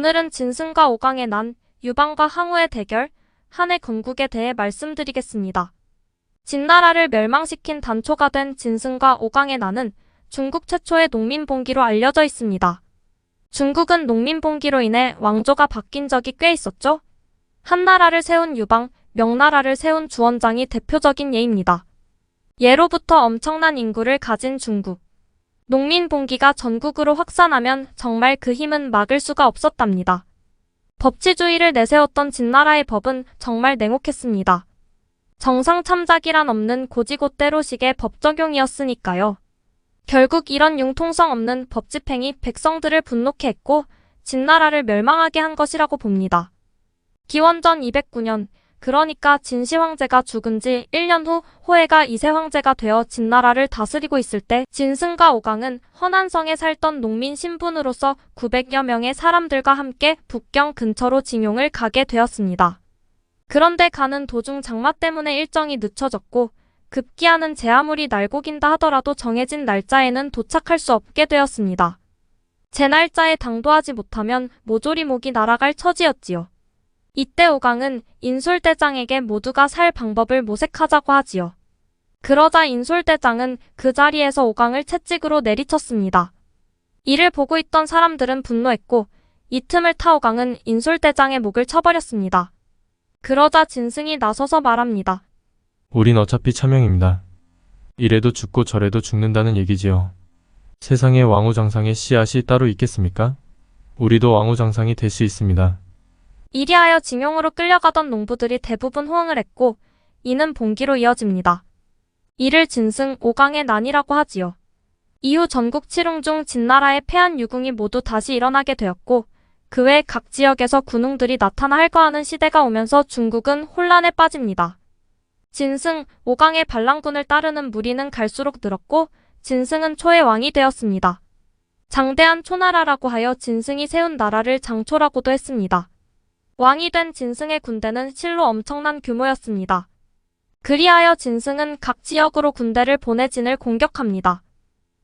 오늘은 진승과 오강의 난, 유방과 항우의 대결, 한해 건국에 대해 말씀드리겠습니다. 진나라를 멸망시킨 단초가 된 진승과 오강의 난은 중국 최초의 농민봉기로 알려져 있습니다. 중국은 농민봉기로 인해 왕조가 바뀐 적이 꽤 있었죠? 한나라를 세운 유방, 명나라를 세운 주원장이 대표적인 예입니다. 예로부터 엄청난 인구를 가진 중국. 농민봉기가 전국으로 확산하면 정말 그 힘은 막을 수가 없었답니다. 법치주의를 내세웠던 진나라의 법은 정말 냉혹했습니다. 정상 참작이란 없는 고지고대로식의 법 적용이었으니까요. 결국 이런 융통성 없는 법 집행이 백성들을 분노케 했고 진나라를 멸망하게 한 것이라고 봅니다. 기원전 209년, 그러니까 진시 황제가 죽은 지 1년 후 호해가 2세 황제가 되어 진나라를 다스리고 있을 때 진승과 오강은 허난성에 살던 농민 신분으로서 900여 명의 사람들과 함께 북경 근처로 징용을 가게 되었습니다. 그런데 가는 도중 장마 때문에 일정이 늦춰졌고 급기야는 제 아무리 날고긴다 하더라도 정해진 날짜에는 도착할 수 없게 되었습니다. 제 날짜에 당도하지 못하면 모조리 목이 날아갈 처지였지요. 이때 오강은 인솔대장에게 모두가 살 방법을 모색하자고 하지요. 그러자 인솔대장은 그 자리에서 오강을 채찍으로 내리쳤습니다. 이를 보고 있던 사람들은 분노했고 이 틈을 타 오강은 인솔대장의 목을 쳐버렸습니다. 그러자 진승이 나서서 말합니다. 우린 어차피 차명입니다. 이래도 죽고 저래도 죽는다는 얘기지요. 세상에 왕후장상의 씨앗이 따로 있겠습니까? 우리도 왕후장상이 될 수 있습니다. 이리하여 징용으로 끌려가던 농부들이 대부분 호응을 했고 이는 봉기로 이어집니다. 이를 진승, 오강의 난이라고 하지요. 이후 전국 칠흥 중 진나라의 패한 유궁이 모두 다시 일어나게 되었고 그 외 각 지역에서 군웅들이 나타나 할거하는 시대가 오면서 중국은 혼란에 빠집니다. 진승, 오강의 반란군을 따르는 무리는 갈수록 늘었고 진승은 초의 왕이 되었습니다. 장대한 초나라라고 하여 진승이 세운 나라를 장초라고도 했습니다. 왕이 된 진승의 군대는 실로 엄청난 규모였습니다. 그리하여 진승은 각 지역으로 군대를 보내 진을 공격합니다.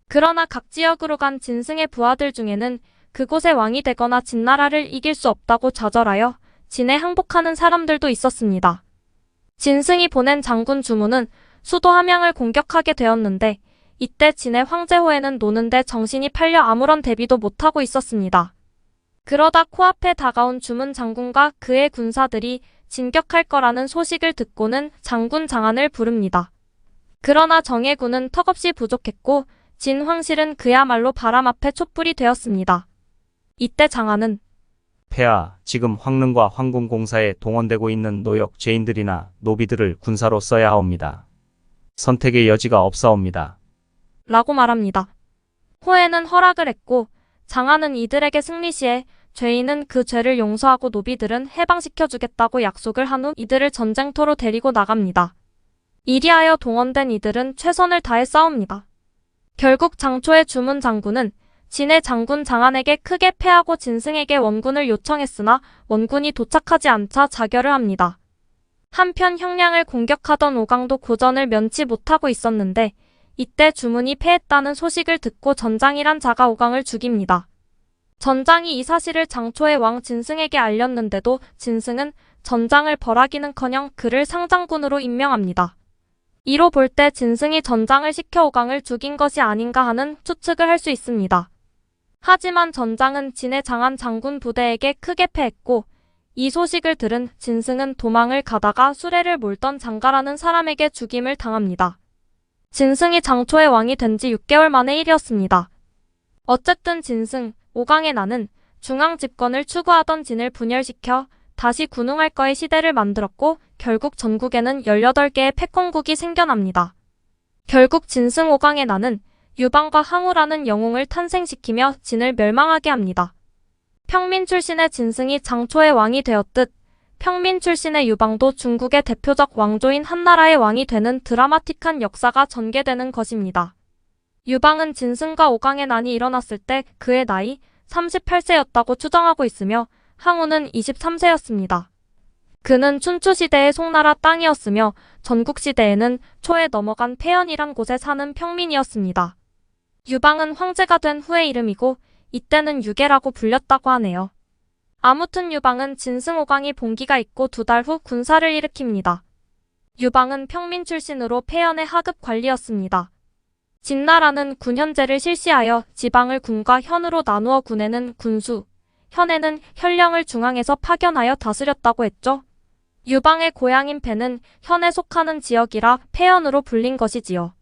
그러나 각 지역으로 간 진승의 부하들 중에는 그곳의 왕이 되거나 진나라를 이길 수 없다고 좌절하여 진에 항복하는 사람들도 있었습니다. 진승이 보낸 장군 주무는 수도 함양을 공격하게 되었는데 이때 진의 황제호에는 노는데 정신이 팔려 아무런 대비도 못하고 있었습니다. 그러다 코앞에 다가온 주문 장군과 그의 군사들이 진격할 거라는 소식을 듣고는 장군 장안을 부릅니다. 그러나 정예군은 턱없이 부족했고 진 황실은 그야말로 바람 앞에 촛불이 되었습니다. 이때 장안은 폐하, 지금 황릉과 황궁공사에 동원되고 있는 노역 죄인들이나 노비들을 군사로 써야 하옵니다. 선택의 여지가 없사옵니다. 라고 말합니다. 호에는 허락을 했고 장안은 이들에게 승리 시에 죄인은 그 죄를 용서하고 노비들은 해방시켜주겠다고 약속을 한 후 이들을 전쟁터로 데리고 나갑니다. 이리하여 동원된 이들은 최선을 다해 싸웁니다. 결국 장초의 주문 장군은 진의 장군 장안에게 크게 패하고 진승에게 원군을 요청했으나 원군이 도착하지 않자 자결을 합니다. 한편 형량을 공격하던 오강도 고전을 면치 못하고 있었는데 이때 주문이 패했다는 소식을 듣고 전장이란 자가 오강을 죽입니다. 전장이 이 사실을 장초의 왕 진승에게 알렸는데도 진승은 전장을 벌하기는커녕 그를 상장군으로 임명합니다. 이로 볼 때 진승이 전장을 시켜 오강을 죽인 것이 아닌가 하는 추측을 할 수 있습니다. 하지만 전장은 진의 장안 장군 부대에게 크게 패했고 이 소식을 들은 진승은 도망을 가다가 수레를 몰던 장가라는 사람에게 죽임을 당합니다. 진승이 장초의 왕이 된 지 6개월 만의 일이었습니다. 어쨌든 진승, 오강의 난은 중앙 집권을 추구하던 진을 분열시켜 다시 군웅할 거의 시대를 만들었고 결국 전국에는 18개의 패권국이 생겨납니다. 결국 진승 오강의 난은 유방과 항우라는 영웅을 탄생시키며 진을 멸망하게 합니다. 평민 출신의 진승이 장초의 왕이 되었듯 평민 출신의 유방도 중국의 대표적 왕조인 한나라의 왕이 되는 드라마틱한 역사가 전개되는 것입니다. 유방은 진승과 오강의 난이 일어났을 때 그의 나이 38세였다고 추정하고 있으며 항우는 23세였습니다. 그는 춘추시대의 송나라 땅이었으며 전국시대에는 초에 넘어간 폐연이란 곳에 사는 평민이었습니다. 유방은 황제가 된 후의 이름이고 이때는 유계라고 불렸다고 하네요. 아무튼 유방은 진승 5강이 봉기가 있고 2달 후 군사를 일으킵니다. 유방은 평민 출신으로 폐연의 하급 관리였습니다. 진나라는 군현제를 실시하여 지방을 군과 현으로 나누어 군에는 군수, 현에는 현령을 중앙에서 파견하여 다스렸다고 했죠. 유방의 고향인 폐는 현에 속하는 지역이라 폐현으로 불린 것이지요.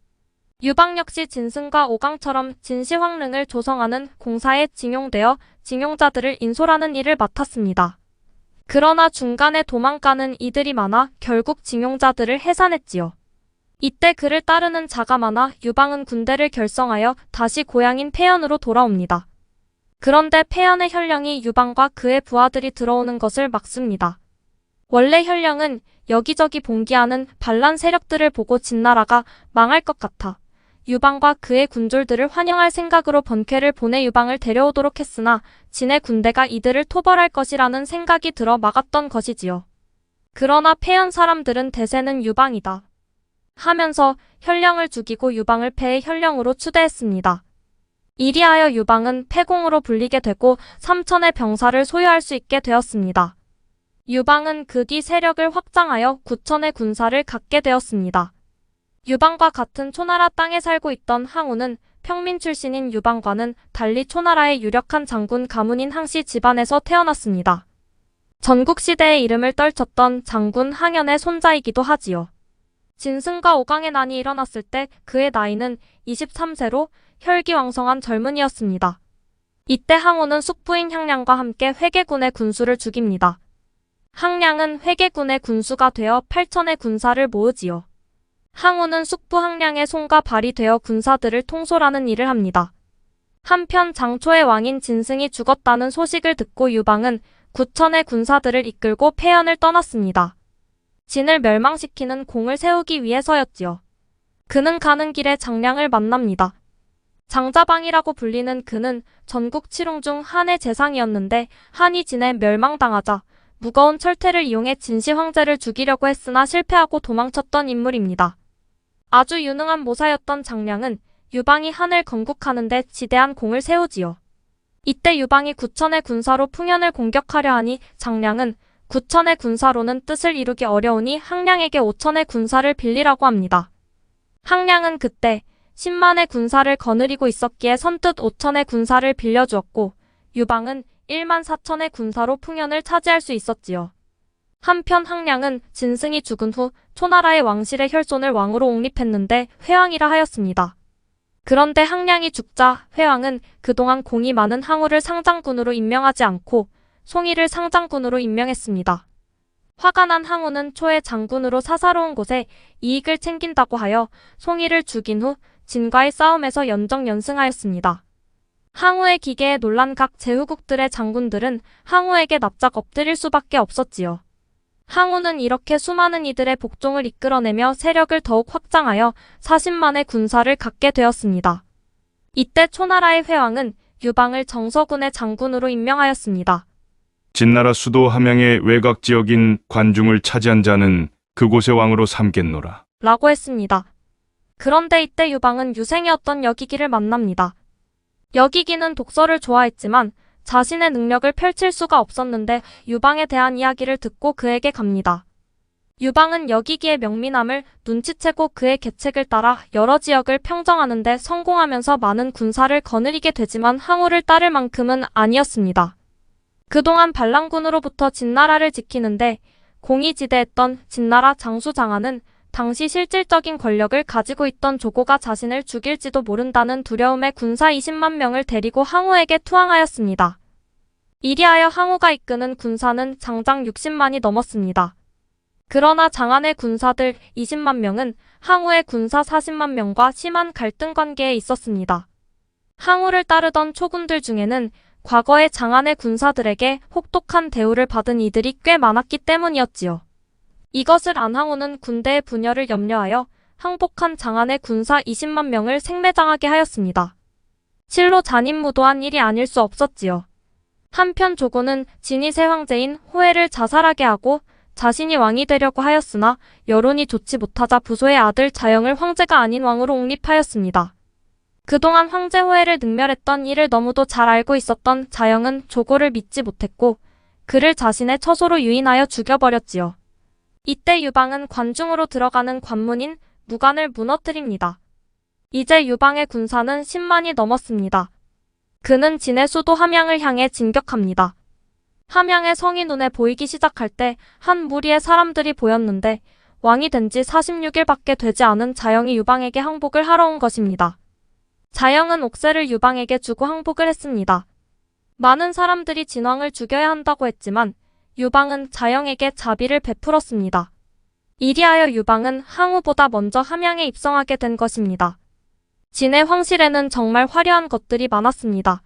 유방 역시 진승과 5강처럼 진시황릉을 조성하는 공사에 징용되어 징용자들을 인솔하는 일을 맡았습니다. 그러나 중간에 도망가는 이들이 많아 결국 징용자들을 해산했지요. 이때 그를 따르는 자가 많아 유방은 군대를 결성하여 다시 고향인 폐현으로 돌아옵니다. 그런데 폐현의 현령이 유방과 그의 부하들이 들어오는 것을 막습니다. 원래 현령은 여기저기 봉기하는 반란 세력들을 보고 진나라가 망할 것 같아 유방과 그의 군졸들을 환영할 생각으로 번쾌를 보내 유방을 데려오도록 했으나 진의 군대가 이들을 토벌할 것이라는 생각이 들어 막았던 것이지요. 그러나 폐현 사람들은 대세는 유방이다 하면서 현령을 죽이고 유방을 폐의 현령으로 추대했습니다. 이리하여 유방은 폐공으로 불리게 되고 3천의 병사를 소유할 수 있게 되었습니다. 유방은 그 뒤 세력을 확장하여 9천의 군사를 갖게 되었습니다. 유방과 같은 초나라 땅에 살고 있던 항우는 평민 출신인 유방과는 달리 초나라의 유력한 장군 가문인 항씨 집안에서 태어났습니다. 전국시대의 이름을 떨쳤던 장군 항연의 손자이기도 하지요. 진승과 5강의 난이 일어났을 때 그의 나이는 23세로 혈기왕성한 젊은이였습니다. 이때 항우는 숙부인 향량과 함께 회계군의 군수를 죽입니다. 항량은 회계군의 군수가 되어 8천의 군사를 모으지요. 항우는 숙부 항량의 손과 발이 되어 군사들을 통솔하는 일을 합니다. 한편 장초의 왕인 진승이 죽었다는 소식을 듣고 유방은 9천의 군사들을 이끌고 폐연을 떠났습니다. 진을 멸망시키는 공을 세우기 위해서였지요. 그는 가는 길에 장량을 만납니다. 장자방이라고 불리는 그는 전국 칠웅 중 한의 재상이었는데 한이 진에 멸망당하자 무거운 철퇴를 이용해 진시 황제를 죽이려고 했으나 실패하고 도망쳤던 인물입니다. 아주 유능한 모사였던 장량은 유방이 한을 건국하는데 지대한 공을 세우지요. 이때 유방이 9천의 군사로 풍현을 공격하려 하니 장량은 9천의 군사로는 뜻을 이루기 어려우니 항량에게 5천의 군사를 빌리라고 합니다. 항량은 그때 10만의 군사를 거느리고 있었기에 선뜻 5천의 군사를 빌려주었고 유방은 1만 4천의 군사로 풍현을 차지할 수 있었지요. 한편 항량은 진승이 죽은 후 초나라의 왕실의 혈손을 왕으로 옹립했는데 회왕이라 하였습니다. 그런데 항량이 죽자 회왕은 그동안 공이 많은 항우를 상장군으로 임명하지 않고 송이를 상장군으로 임명했습니다. 화가 난 항우는 초의 장군으로 사사로운 곳에 이익을 챙긴다고 하여 송이를 죽인 후 진과의 싸움에서 연정연승하였습니다. 항우의 기계에 놀란 각 제후국들의 장군들은 항우에게 납작 엎드릴 수밖에 없었지요. 항우는 이렇게 수많은 이들의 복종을 이끌어내며 세력을 더욱 확장하여 40만의 군사를 갖게 되었습니다. 이때 초나라의 회왕은 유방을 정서군의 장군으로 임명하였습니다. 진나라 수도 함양의 외곽 지역인 관중을 차지한 자는 그곳의 왕으로 삼겠노라. 라고 했습니다. 그런데 이때 유방은 유생이었던 여기기를 만납니다. 여기기는 독서를 좋아했지만 자신의 능력을 펼칠 수가 없었는데 유방에 대한 이야기를 듣고 그에게 갑니다. 유방은 여기기의 명민함을 눈치채고 그의 계책을 따라 여러 지역을 평정하는 데 성공하면서 많은 군사를 거느리게 되지만 항우를 따를 만큼은 아니었습니다. 그동안 반란군으로부터 진나라를 지키는데 공의지대했던 진나라 장수장안은 당시 실질적인 권력을 가지고 있던 조고가 자신을 죽일지도 모른다는 두려움에 군사 20만 명을 데리고 항우에게 투항하였습니다. 이리하여 항우가 이끄는 군사는 장장 60만이 넘었습니다. 그러나 장안의 군사들 20만 명은 항우의 군사 40만 명과 심한 갈등 관계에 있었습니다. 항우를 따르던 초군들 중에는 과거의 장안의 군사들에게 혹독한 대우를 받은 이들이 꽤 많았기 때문이었지요. 이것을 안 항우는 군대의 분열을 염려하여 항복한 장안의 군사 20만 명을 생매장하게 하였습니다. 실로 잔인무도한 일이 아닐 수 없었지요. 한편 조고는 진이 새 황제인 호해를 자살하게 하고 자신이 왕이 되려고 하였으나 여론이 좋지 못하자 부소의 아들 자영을 황제가 아닌 왕으로 옹립하였습니다. 그동안 황제 호해를 능멸했던 이를 너무도 잘 알고 있었던 자영은 조고를 믿지 못했고 그를 자신의 처소로 유인하여 죽여버렸지요. 이때 유방은 관중으로 들어가는 관문인 무관을 무너뜨립니다. 이제 유방의 군사는 10만이 넘었습니다. 그는 진의 수도 함양을 향해 진격합니다. 함양의 성이 눈에 보이기 시작할 때 한 무리의 사람들이 보였는데 왕이 된 지 46일밖에 되지 않은 자영이 유방에게 항복을 하러 온 것입니다. 자영은 옥새를 유방에게 주고 항복을 했습니다. 많은 사람들이 진왕을 죽여야 한다고 했지만 유방은 자영에게 자비를 베풀었습니다. 이리하여 유방은 항우보다 먼저 함양에 입성하게 된 것입니다. 진의 황실에는 정말 화려한 것들이 많았습니다.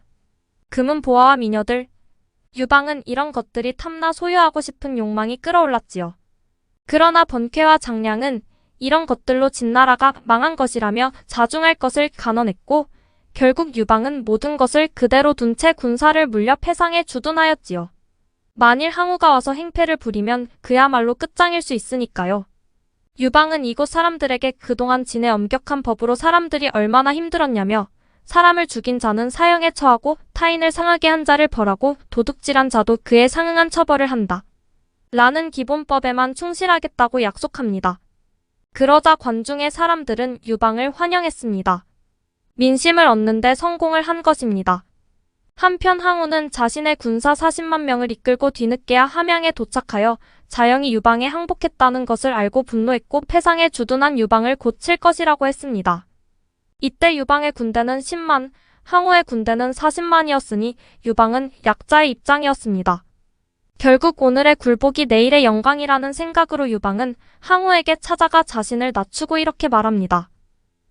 금은 보화와 미녀들. 유방은 이런 것들이 탐나 소유하고 싶은 욕망이 끌어올랐지요. 그러나 번쾌와 장량은 이런 것들로 진나라가 망한 것이라며 자중할 것을 간언했고 결국 유방은 모든 것을 그대로 둔 채 군사를 물려 패상에 주둔하였지요. 만일 항우가 와서 행패를 부리면 그야말로 끝장일 수 있으니까요. 유방은 이곳 사람들에게 그동안 진의 엄격한 법으로 사람들이 얼마나 힘들었냐며 사람을 죽인 자는 사형에 처하고 타인을 상하게 한 자를 벌하고 도둑질한 자도 그에 상응한 처벌을 한다. 라는 기본법에만 충실하겠다고 약속합니다. 그러자 관중의 사람들은 유방을 환영했습니다. 민심을 얻는 데 성공을 한 것입니다. 한편 항우는 자신의 군사 40만 명을 이끌고 뒤늦게야 함양에 도착하여 자영이 유방에 항복했다는 것을 알고 분노했고 패상에 주둔한 유방을 고칠 것이라고 했습니다. 이때 유방의 군대는 10만, 항우의 군대는 40만이었으니 유방은 약자의 입장이었습니다. 결국 오늘의 굴복이 내일의 영광이라는 생각으로 유방은 항우에게 찾아가 자신을 낮추고 이렇게 말합니다.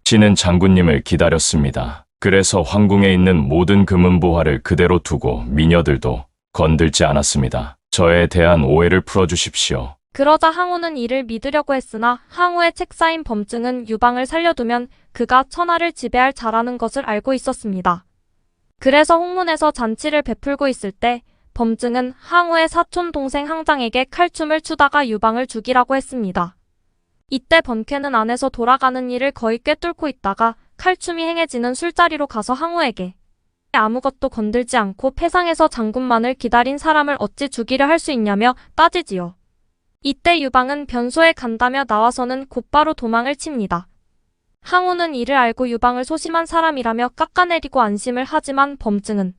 신은 장군님을 기다렸습니다. 그래서 황궁에 있는 모든 금은보화를 그대로 두고 미녀들도 건들지 않았습니다. 저에 대한 오해를 풀어주십시오. 그러자 항우는 이를 믿으려고 했으나 항우의 책 쌓인 범증은 유방을 살려두면 그가 천하를 지배할 자라는 것을 알고 있었습니다. 그래서 홍문에서 잔치를 베풀고 있을 때 범증은 항우의 사촌 동생 항장에게 칼춤을 추다가 유방을 죽이라고 했습니다. 이때 번쾌는 안에서 돌아가는 일을 거의 꿰뚫고 있다가 칼춤이 행해지는 술자리로 가서 항우에게 아무것도 건들지 않고 패상에서 장군만을 기다린 사람을 어찌 죽이려 할 수 있냐며 따지지요. 이때 유방은 변소에 간다며 나와서는 곧바로 도망을 칩니다. 항우는 이를 알고 유방을 소심한 사람이라며 깎아내리고 안심을 하지만 범증은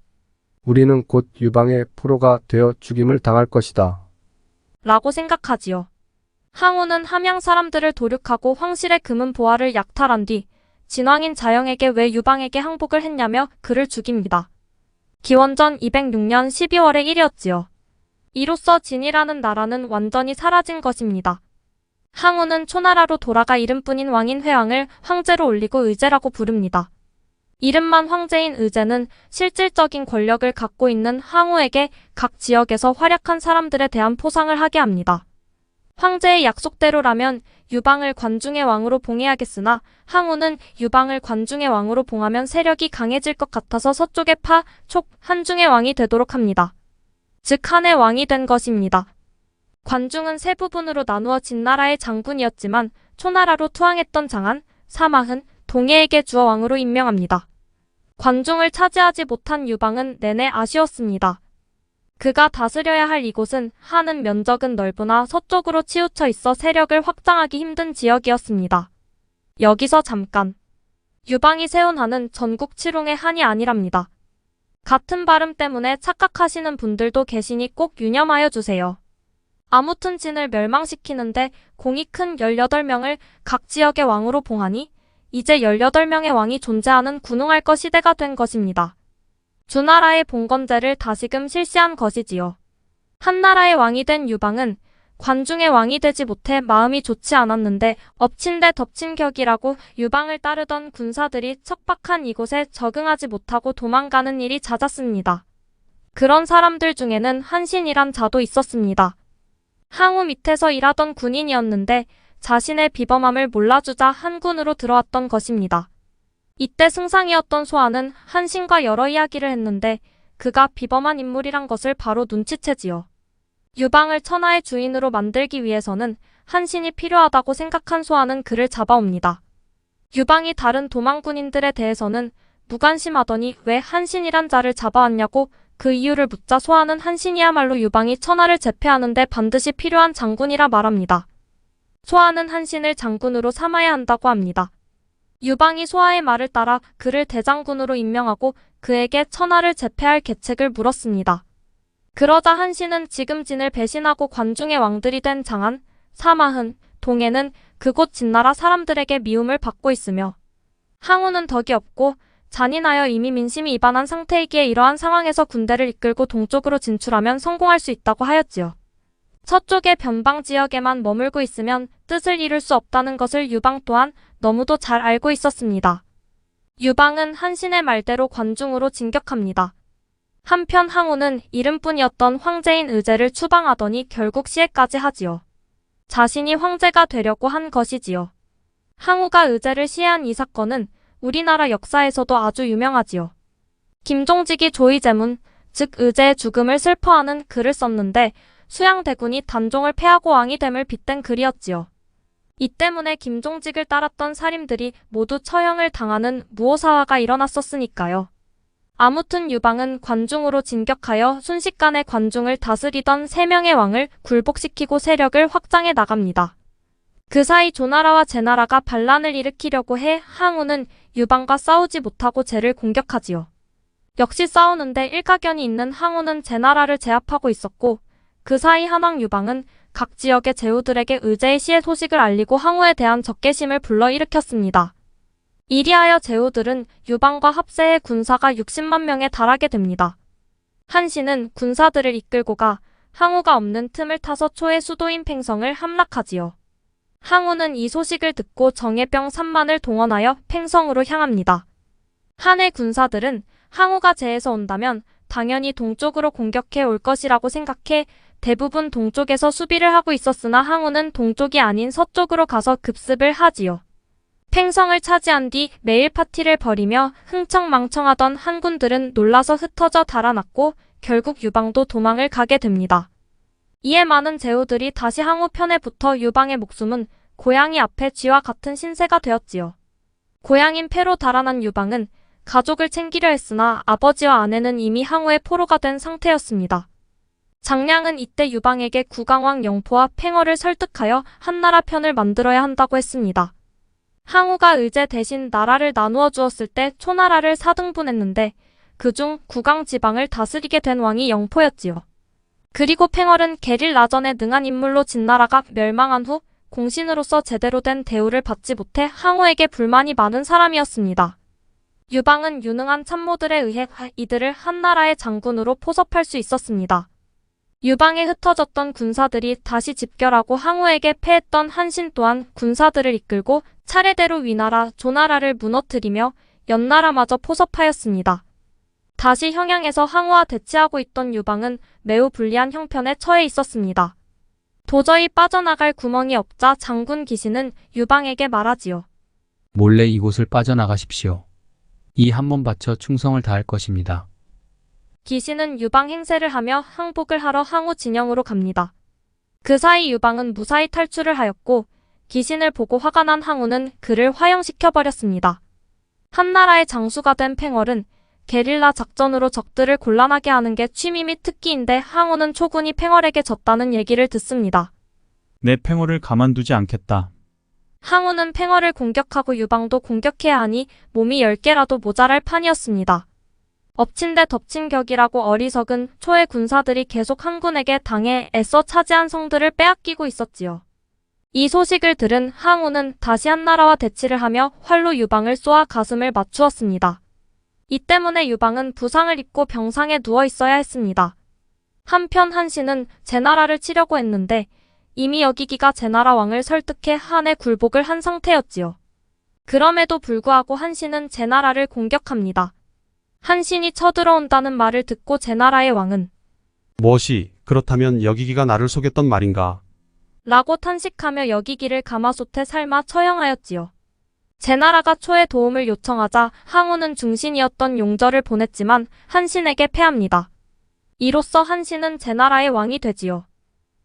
우리는 곧 유방의 포로가 되어 죽임을 당할 것이다. 라고 생각하지요. 항우는 함양 사람들을 도륙하고 황실의 금은 보화를 약탈한 뒤 진왕인 자영에게 왜 유방에게 항복을 했냐며 그를 죽입니다. 기원전 206년 12월의 일이었지요. 이로써 진이라는 나라는 완전히 사라진 것입니다. 항우는 초나라로 돌아가 이름뿐인 왕인 회왕을 황제로 올리고 의제라고 부릅니다. 이름만 황제인 의제는 실질적인 권력을 갖고 있는 항우에게 각 지역에서 활약한 사람들에 대한 포상을 하게 합니다. 황제의 약속대로라면 유방을 관중의 왕으로 봉해야겠으나 항우는 유방을 관중의 왕으로 봉하면 세력이 강해질 것 같아서 서쪽의 파, 촉, 한중의 왕이 되도록 합니다. 즉 한의 왕이 된 것입니다. 관중은 세 부분으로 나누어 진나라의 장군이었지만 초나라로 투항했던 장안, 사마흔, 동해에게 주어 왕으로 임명합니다. 관중을 차지하지 못한 유방은 내내 아쉬웠습니다. 그가 다스려야 할 이곳은 한은 면적은 넓으나 서쪽으로 치우쳐 있어 세력을 확장하기 힘든 지역이었습니다. 여기서 잠깐. 유방이 세운 한은 전국 칠웅의 한이 아니랍니다. 같은 발음 때문에 착각하시는 분들도 계시니 꼭 유념하여 주세요. 아무튼 진을 멸망시키는데 공이 큰 18명을 각 지역의 왕으로 봉하니 이제 18명의 왕이 존재하는 군웅할거 시대가 된 것입니다. 주나라의 봉건제를 다시금 실시한 것이지요. 한나라의 왕이 된 유방은 관중의 왕이 되지 못해 마음이 좋지 않았는데 엎친 데 덮친 격이라고 유방을 따르던 군사들이 척박한 이곳에 적응하지 못하고 도망가는 일이 잦았습니다. 그런 사람들 중에는 한신이란 자도 있었습니다. 항우 밑에서 일하던 군인이었는데 자신의 비범함을 몰라주자 한군으로 들어왔던 것입니다. 이때 승상이었던 소아는 한신과 여러 이야기를 했는데 그가 비범한 인물이란 것을 바로 눈치채지요. 유방을 천하의 주인으로 만들기 위해서는 한신이 필요하다고 생각한 소아는 그를 잡아옵니다. 유방이 다른 도망군인들에 대해서는 무관심하더니 왜 한신이란 자를 잡아왔냐고 그 이유를 묻자 소하는 한신이야말로 유방이 천하를 제패하는데 반드시 필요한 장군이라 말합니다. 소하는 한신을 장군으로 삼아야 한다고 합니다. 유방이 소하의 말을 따라 그를 대장군으로 임명하고 그에게 천하를 제패할 계책을 물었습니다. 그러자 한신은 지금 진을 배신하고 관중의 왕들이 된 장안, 사마흔, 동해는 그곳 진나라 사람들에게 미움을 받고 있으며 항우는 덕이 없고 잔인하여 이미 민심이 이반한 상태이기에 이러한 상황에서 군대를 이끌고 동쪽으로 진출하면 성공할 수 있다고 하였지요. 서쪽의 변방 지역에만 머물고 있으면 뜻을 이룰 수 없다는 것을 유방 또한 너무도 잘 알고 있었습니다. 유방은 한신의 말대로 관중으로 진격합니다. 한편 항우는 이름뿐이었던 황제인 의제를 추방하더니 결국 시해까지 하지요. 자신이 황제가 되려고 한 것이지요. 항우가 의제를 시해한 이 사건은 우리나라 역사에서도 아주 유명하지요. 김종직이 조의제문, 즉 의제의 죽음을 슬퍼하는 글을 썼는데 수양대군이 단종을 패하고 왕이 됨을 빗댄 글이었지요. 이 때문에 김종직을 따랐던 사림들이 모두 처형을 당하는 무오사화가 일어났었으니까요. 아무튼 유방은 관중으로 진격하여 순식간에 관중을 다스리던 3명의 왕을 굴복시키고 세력을 확장해 나갑니다. 그 사이 조나라와 제나라가 반란을 일으키려고 해 항우는 유방과 싸우지 못하고 제를 공격하지요. 역시 싸우는데 일가견이 있는 항우는 제나라를 제압하고 있었고 그 사이 한왕 유방은 각 지역의 제후들에게 의제의 시해 소식을 알리고 항우에 대한 적개심을 불러일으켰습니다. 이리하여 제후들은 유방과 합세해 군사가 60만 명에 달하게 됩니다. 한신은 군사들을 이끌고 가 항우가 없는 틈을 타서 초의 수도인 팽성을 함락하지요. 항우는 이 소식을 듣고 정예병 3만을 동원하여 팽성으로 향합니다. 한의 군사들은 항우가 제에서 온다면 당연히 동쪽으로 공격해 올 것이라고 생각해 대부분 동쪽에서 수비를 하고 있었으나 항우는 동쪽이 아닌 서쪽으로 가서 급습을 하지요. 팽성을 차지한 뒤 매일 파티를 벌이며 흥청망청하던 한군들은 놀라서 흩어져 달아났고 결국 유방도 도망을 가게 됩니다. 이에 많은 제후들이 다시 항우 편에 붙어 유방의 목숨은 고양이 앞에 쥐와 같은 신세가 되었지요. 고양인 패로 달아난 유방은 가족을 챙기려 했으나 아버지와 아내는 이미 항우의 포로가 된 상태였습니다. 장량은 이때 유방에게 구강왕 영포와 팽어를 설득하여 한나라 편을 만들어야 한다고 했습니다. 항우가 의제 대신 나라를 나누어 주었을 때 초나라를 4등분했는데 그중 구강 지방을 다스리게 된 왕이 영포였지요. 그리고 팽월은 게릴라전에 능한 인물로 진나라가 멸망한 후 공신으로서 제대로 된 대우를 받지 못해 항우에게 불만이 많은 사람이었습니다. 유방은 유능한 참모들에 의해 이들을 한나라의 장군으로 포섭할 수 있었습니다. 유방에 흩어졌던 군사들이 다시 집결하고 항우에게 패했던 한신 또한 군사들을 이끌고 차례대로 위나라, 조나라를 무너뜨리며 연나라마저 포섭하였습니다. 다시 형양에서 항우와 대치하고 있던 유방은 매우 불리한 형편에 처해 있었습니다. 도저히 빠져나갈 구멍이 없자 장군 기신은 유방에게 말하지요. 몰래 이곳을 빠져나가십시오. 이 한 몸 바쳐 충성을 다할 것입니다. 기신은 유방 행세를 하며 항복을 하러 항우 진영으로 갑니다. 그 사이 유방은 무사히 탈출을 하였고 기신을 보고 화가 난 항우는 그를 화형시켜버렸습니다. 한나라의 장수가 된 팽월은 게릴라 작전으로 적들을 곤란하게 하는 게 취미 및 특기인데 항우는 초군이 팽월에게 졌다는 얘기를 듣습니다. 내 팽호를 가만두지 않겠다. 항우는 팽월을 공격하고 유방도 공격해야 하니 몸이 10개라도 모자랄 판이었습니다. 엎친 데 덮친 격이라고 어리석은 초의 군사들이 계속 한군에게 당해 애써 차지한 성들을 빼앗기고 있었지요. 이 소식을 들은 항우는 다시 한나라와 대치를 하며 활로 유방을 쏘아 가슴을 맞추었습니다. 이 때문에 유방은 부상을 입고 병상에 누워 있어야 했습니다. 한편 한신은 제나라를 치려고 했는데 이미 여기기가 제나라 왕을 설득해 한에 굴복을 한 상태였지요. 그럼에도 불구하고 한신은 제나라를 공격합니다. 한신이 쳐들어온다는 말을 듣고 제나라의 왕은 무엇이 그렇다면 여기기가 나를 속였던 말인가? 라고 탄식하며 여기기를 가마솥에 삶아 처형하였지요. 제나라가 초의 도움을 요청하자 항우는 중신이었던 용절을 보냈지만 한신에게 패합니다. 이로써 한신은 제나라의 왕이 되지요.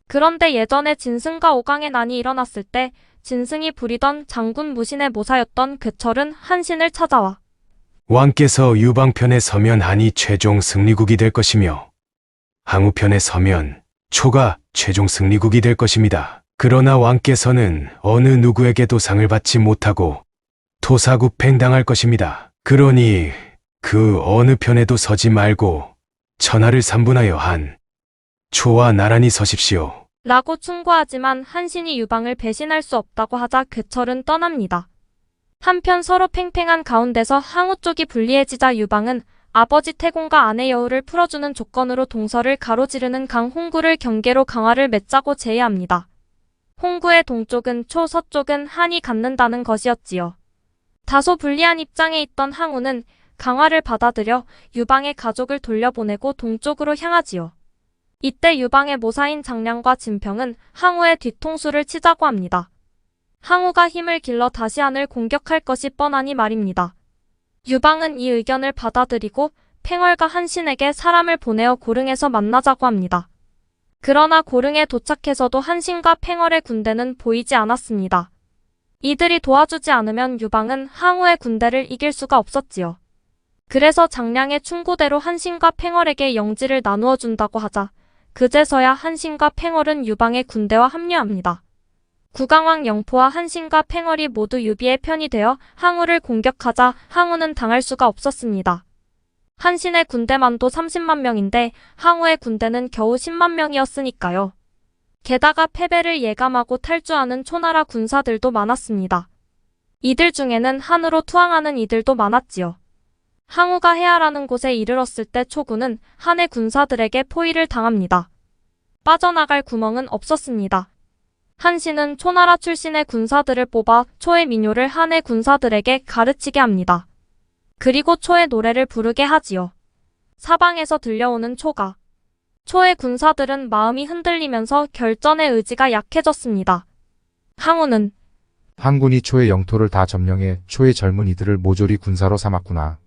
그런데 예전에 진승과 오강의 난이 일어났을 때 진승이 부리던 장군 무신의 모사였던 괴철은 한신을 찾아와 왕께서 유방편에 서면 한이 최종 승리국이 될 것이며 항우편에 서면 초가 최종 승리국이 될 것입니다. 그러나 왕께서는 어느 누구에게도 상을 받지 못하고 토사구팽당할 것입니다. 그러니 그 어느 편에도 서지 말고 천하를 삼분하여 한 초와 나란히 서십시오. 라고 충고하지만 한신이 유방을 배신할 수 없다고 하자 괴철은 떠납니다. 한편 서로 팽팽한 가운데서 항우 쪽이 불리해지자 유방은 아버지 태공과 아내 여우를 풀어주는 조건으로 동서를 가로지르는 강 홍구를 경계로 강화를 맺자고 제의합니다. 홍구의 동쪽은 초, 서쪽은 한이 갖는다는 것이었지요. 다소 불리한 입장에 있던 항우는 강화를 받아들여 유방의 가족을 돌려보내고 동쪽으로 향하지요. 이때 유방의 모사인 장량과 진평은 항우의 뒤통수를 치자고 합니다. 항우가 힘을 길러 다시 한을 공격할 것이 뻔하니 말입니다. 유방은 이 의견을 받아들이고 팽월과 한신에게 사람을 보내어 고릉에서 만나자고 합니다. 그러나 고릉에 도착해서도 한신과 팽월의 군대는 보이지 않았습니다. 이들이 도와주지 않으면 유방은 항우의 군대를 이길 수가 없었지요. 그래서 장량의 충고대로 한신과 팽월에게 영지를 나누어 준다고 하자 그제서야 한신과 팽월은 유방의 군대와 합류합니다. 구강왕 영포와 한신과 팽월이 모두 유비의 편이 되어 항우를 공격하자 항우는 당할 수가 없었습니다. 한신의 군대만도 30만 명인데 항우의 군대는 겨우 10만 명이었으니까요. 게다가 패배를 예감하고 탈주하는 초나라 군사들도 많았습니다. 이들 중에는 한으로 투항하는 이들도 많았지요. 항우가 해야라는 곳에 이르렀을 때 초구는 한의 군사들에게 포위를 당합니다. 빠져나갈 구멍은 없었습니다. 한신은 초나라 출신의 군사들을 뽑아 초의 민요를 한의 군사들에게 가르치게 합니다. 그리고 초의 노래를 부르게 하지요. 사방에서 들려오는 초가. 초의 군사들은 마음이 흔들리면서 결전의 의지가 약해졌습니다. 항우는 한군이 초의 영토를 다 점령해 초의 젊은이들을 모조리 군사로 삼았구나.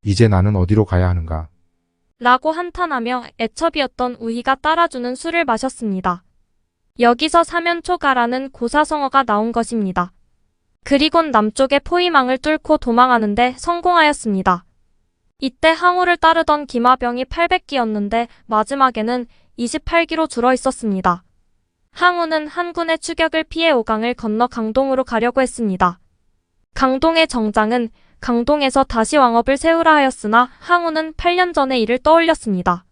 이제 나는 어디로 가야 하는가? 라고 한탄하며 애첩이었던 우희가 따라주는 술을 마셨습니다. 여기서 사면초가라는 고사성어가 나온 것입니다. 그리곤 남쪽의 포위망을 뚫고 도망하는데 성공하였습니다. 이때 항우를 따르던 기마병이 800기였는데 마지막에는 28기로 줄어 있었습니다. 항우는 한군의 추격을 피해 오강을 건너 강동으로 가려고 했습니다. 강동의 정장은 강동에서 다시 왕업을 세우라 하였으나 항우는 8년 전의 일을 떠올렸습니다.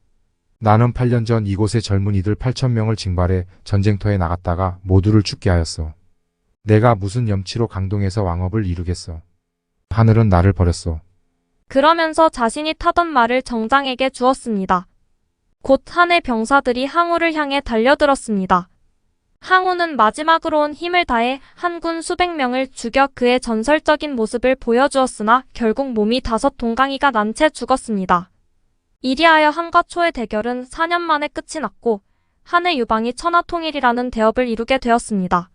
나는 8년 전 이곳의 젊은이들 8,000명을 징발해 전쟁터에 나갔다가 모두를 죽게 하였어. 내가 무슨 염치로 강동에서 왕업을 이루겠어. 하늘은 나를 버렸어. 그러면서 자신이 타던 말을 정장에게 주었습니다. 곧 한의 병사들이 항우를 향해 달려들었습니다. 항우는 마지막으로 온 힘을 다해 한군 수백 명을 죽여 그의 전설적인 모습을 보여주었으나 결국 몸이 5동강이가 난 채 죽었습니다. 이리하여 한과 초의 대결은 4년 만에 끝이 났고 한의 유방이 천하통일이라는 대업을 이루게 되었습니다.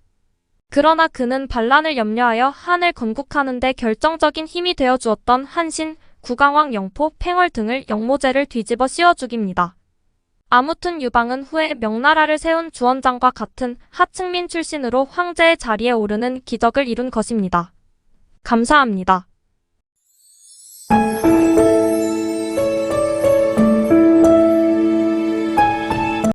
그러나 그는 반란을 염려하여 한을 건국하는 데 결정적인 힘이 되어주었던 한신, 구강왕 영포, 팽월 등을 영모제를 뒤집어 씌워 죽입니다. 아무튼 유방은 후에 명나라를 세운 주원장과 같은 하층민 출신으로 황제의 자리에 오르는 기적을 이룬 것입니다. 감사합니다.